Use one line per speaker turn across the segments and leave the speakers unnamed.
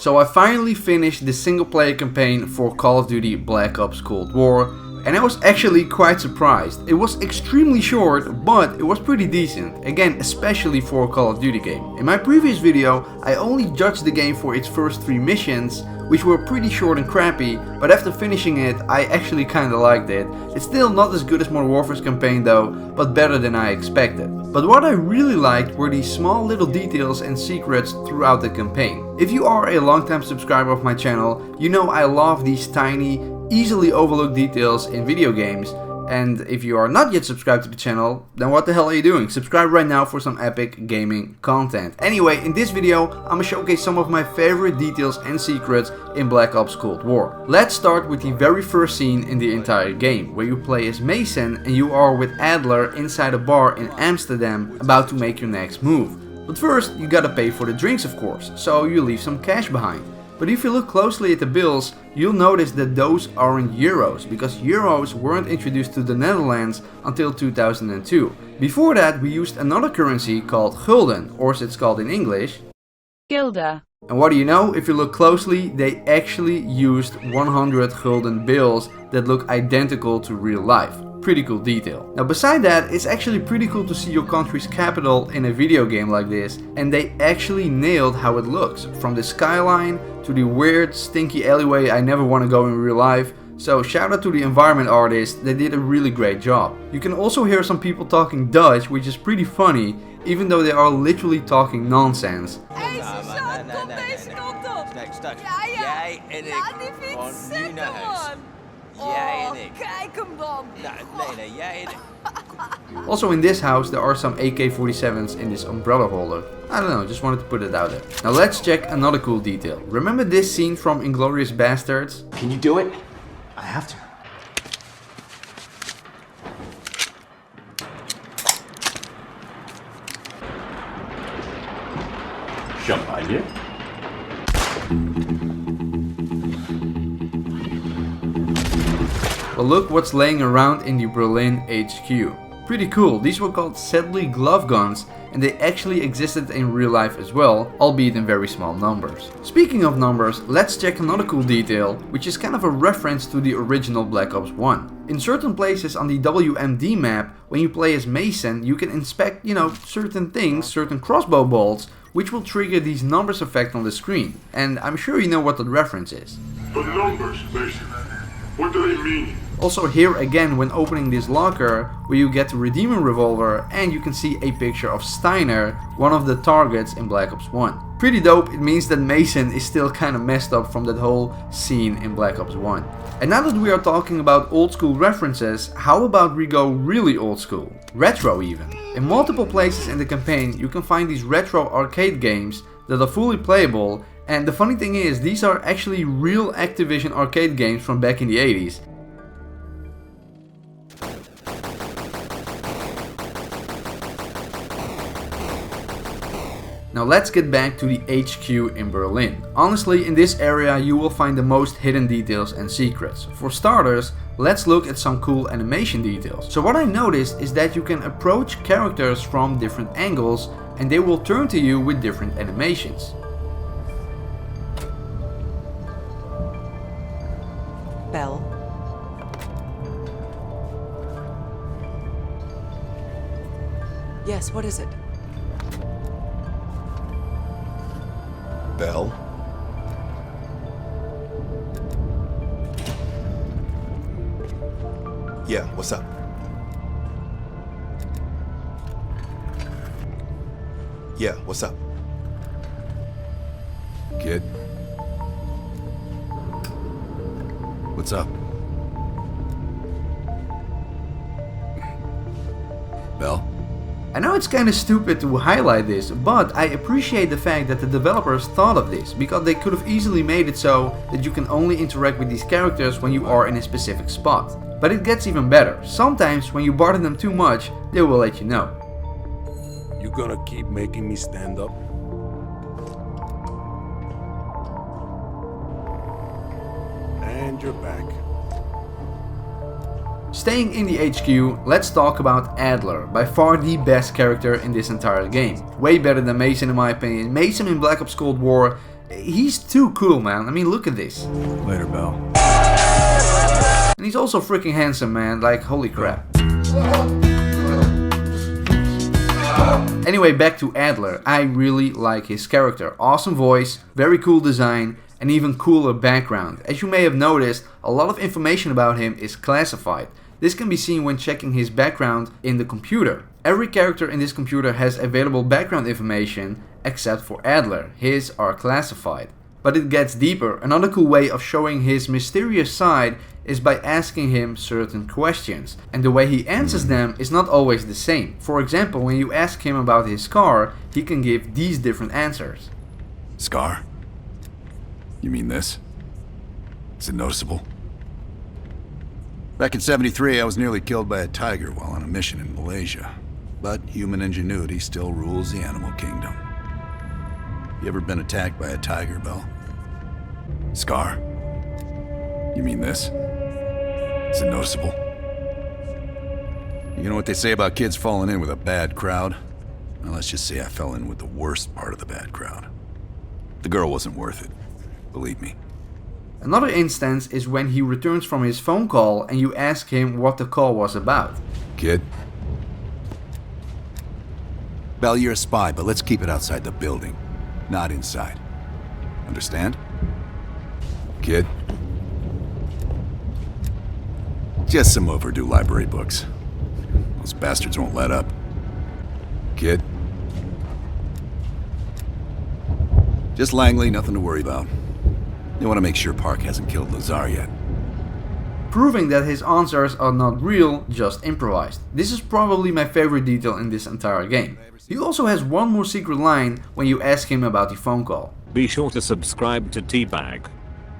So I finally finished the single player campaign for Call of Duty Black Ops Cold War, and I was actually quite surprised. It was extremely short, but it was pretty decent, again especially for a Call of Duty game. In my previous video I only judged the game for its first 3 missions, which were pretty short and crappy, but after finishing it I actually kinda liked it. It's still not as good as Modern Warfare's campaign though, but better than I expected. But what I really liked were these small little details and secrets throughout the campaign. If you are a long-time subscriber of my channel, you know I love these tiny, easily overlooked details in video games. And if you are not yet subscribed to the channel, then what the hell are you doing? Subscribe right now for some epic gaming content. Anyway, in this video, I'm gonna showcase some of my favorite details and secrets in Black Ops Cold War. Let's start with the very first scene in the entire game, where you play as Mason and you are with Adler inside a bar in Amsterdam about to make your next move. But first, you gotta pay for the drinks of course, so you leave some cash behind. But if you look closely at the bills, you'll notice that those aren't euros, because euros weren't introduced to the Netherlands until 2002. Before that we used another currency called gulden, or as it's called in English,
Gilda.
And what do you know, if you look closely, they actually used 100 gulden bills that look identical to real life. Pretty cool detail. Now beside that, it's actually pretty cool to see your country's capital in a video game like this, and they actually nailed how it looks, from the skyline to the weird stinky alleyway I never want to go in real life. So shout out to the environment artists, they did a really great job. You can also hear some people talking Dutch, which is pretty funny, even though they are literally talking nonsense. Also in this house there are some AK-47s in this umbrella holder. I don't know, just wanted to put it out there. Now let's check another cool detail. Remember this scene from Inglourious Basterds?
Can you do it? I have to. Champagne.
Well, look what's laying around in the Berlin HQ. Pretty cool, these were called Sedley glove guns and they actually existed in real life as well, albeit in very small numbers. Speaking of numbers, let's check another cool detail, which is kind of a reference to the original Black Ops 1. In certain places on the WMD map, when you play as Mason, you can inspect, certain things, certain crossbow bolts, which will trigger these numbers effect on the screen. And I'm sure you know what that reference is.
The numbers, Mason. What do they mean?
Also here again when opening this locker, where you get the Redeemer revolver and you can see a picture of Steiner, one of the targets in Black Ops 1. Pretty dope, it means that Mason is still kinda messed up from that whole scene in Black Ops 1. And now that we are talking about old school references, how about we go really old school? Retro even. In multiple places in the campaign you can find these retro arcade games that are fully playable, and the funny thing is these are actually real Activision arcade games from back in the 80s. Now let's get back to the HQ in Berlin. Honestly, in this area you will find the most hidden details and secrets. For starters, let's look at some cool animation details. So what I noticed is that you can approach characters from different angles and they will turn to you with different animations.
Bell. Yes, what is it?
Bell? Yeah, what's up? Yeah, what's up?
Kid? What's up? Bell?
I know it's kinda stupid to highlight this, but I appreciate the fact that the developers thought of this, because they could have easily made it so that you can only interact with these characters when you are in a specific spot. But it gets even better. Sometimes when you bother them too much, they will let you know.
You gonna keep making me stand up? And you're back.
Staying in the HQ, let's talk about Adler, by far the best character in this entire game. Way better than Mason in my opinion. Mason in Black Ops Cold War He's too cool, man. I mean, look at this.
Later, Bell.
And he's also freaking handsome, man. Like, holy crap. Anyway, back to Adler. I really like his character. Awesome voice, very cool design, and even cooler background. As you may have noticed, a lot of information about him is classified. This can be seen when checking his background in the computer. Every character in this computer has available background information except for Adler. His are classified. But it gets deeper. Another cool way of showing his mysterious side is by asking him certain questions. And the way he answers them is not always the same. For example, when you ask him about his car, he can give these different answers.
Scar? You mean this? Is it noticeable? Back in '73, I was nearly killed by a tiger while on a mission in Malaysia. But human ingenuity still rules the animal kingdom. You ever been attacked by a tiger, Bell? Scar? You mean this? Is it noticeable? You know what they say about kids falling in with a bad crowd? Well, let's just say I fell in with the worst part of the bad crowd. The girl wasn't worth it. Believe me.
Another instance is when he returns from his phone call and you ask him what the call was about.
Kid? Bell, you're a spy, but let's keep it outside the building, not inside. Understand? Kid? Just some overdue library books. Those bastards won't let up. Kid? Just Langley, nothing to worry about. They want to make sure Park hasn't killed Lazar yet.
Proving that his answers are not real, just improvised. This is probably my favorite detail in this entire game. He also has one more secret line when you ask him about the phone call.
Be sure to subscribe to TBAG.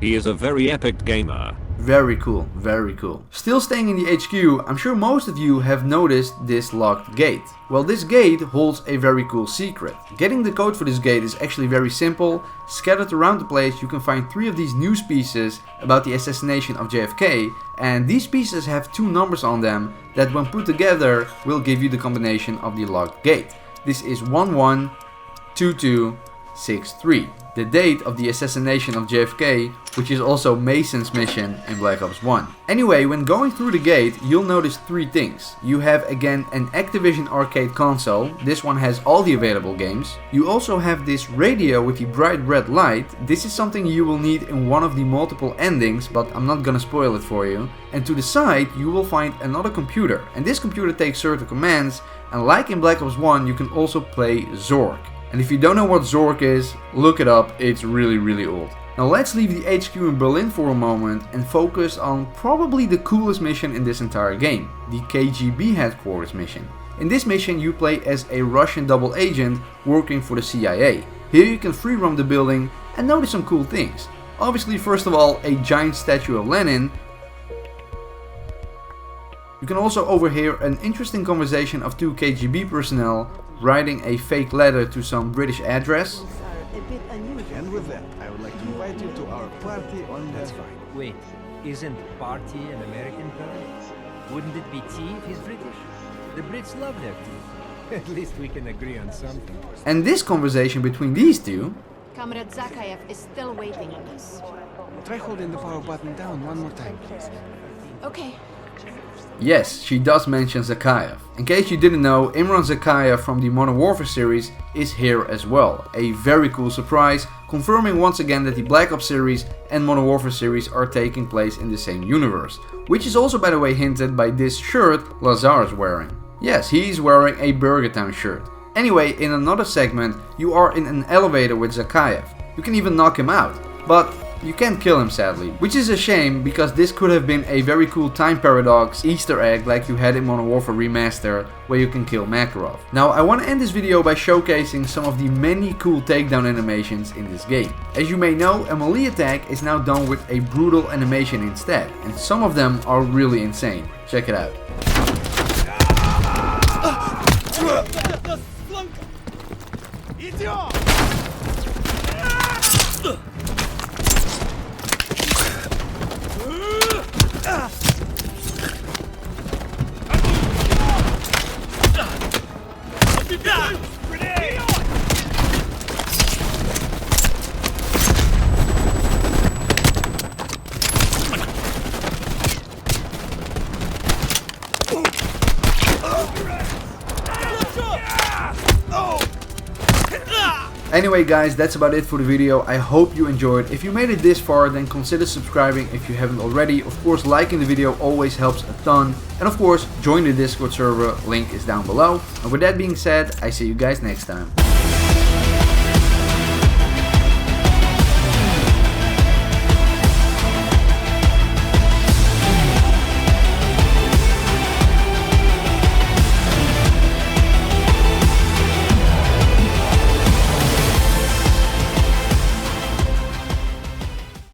He is a very epic gamer.
Very cool, very cool. Still staying in the HQ, I'm sure most of you have noticed this locked gate. Well, this gate holds a very cool secret. Getting the code for this gate is actually very simple. Scattered around the place you can find 3 of these news pieces about the assassination of JFK, and these pieces have 2 numbers on them that when put together will give you the combination of the locked gate. This is 112263. The date of the assassination of JFK, which is also Mason's mission in Black Ops 1. Anyway, when going through the gate, you'll notice 3 things. You have again an Activision arcade console. This one has all the available games. You also have this radio with the bright red light. This is something you will need in one of the multiple endings, but I'm not gonna spoil it for you. And to the side, you will find another computer. And this computer takes certain commands, and like in Black Ops 1, you can also play Zork. And if you don't know what Zork is, look it up, it's really old. Now let's leave the HQ in Berlin for a moment and focus on probably the coolest mission in this entire game, the KGB Headquarters mission. In this mission you play as a Russian double agent working for the CIA. Here you can free roam the building and notice some cool things. Obviously, first of all, a giant statue of Lenin. You can also overhear an interesting conversation of 2 KGB personnel writing a fake letter to some British address.
And with that, I would like to invite you to our party on
That's fine. Wait, isn't party an American term? Wouldn't it be tea if he's British? The Brits love their tea. At least we can agree on something.
And this conversation between these 2.
Comrade Zakayev is still waiting on us.
Try holding the power button down one more time, please.
Okay.
Yes, she does mention Zakayev. In case you didn't know, Imran Zakayev from the Modern Warfare series is here as well. A very cool surprise, confirming once again that the Black Ops series and Modern Warfare series are taking place in the same universe. Which is also, by the way, hinted by this shirt Lazar is wearing. Yes, he's wearing a Burger Town shirt. Anyway, in another segment, you are in an elevator with Zakayev. You can even knock him out, but you can't kill him sadly, which is a shame because this could have been a very cool time paradox Easter egg like you had in Modern Warfare Remastered where you can kill Makarov. Now I want to end this video by showcasing some of the many cool takedown animations in this game. As you may know, a melee attack is now done with a brutal animation instead, and some of them are really insane. Check it out. Anyway guys, that's about it for the video. I hope you enjoyed. If you made it this far, then consider subscribing if you haven't already. Of course, liking the video always helps a ton. And of course, join the Discord server, link is down below. And with that being said, I see you guys next time.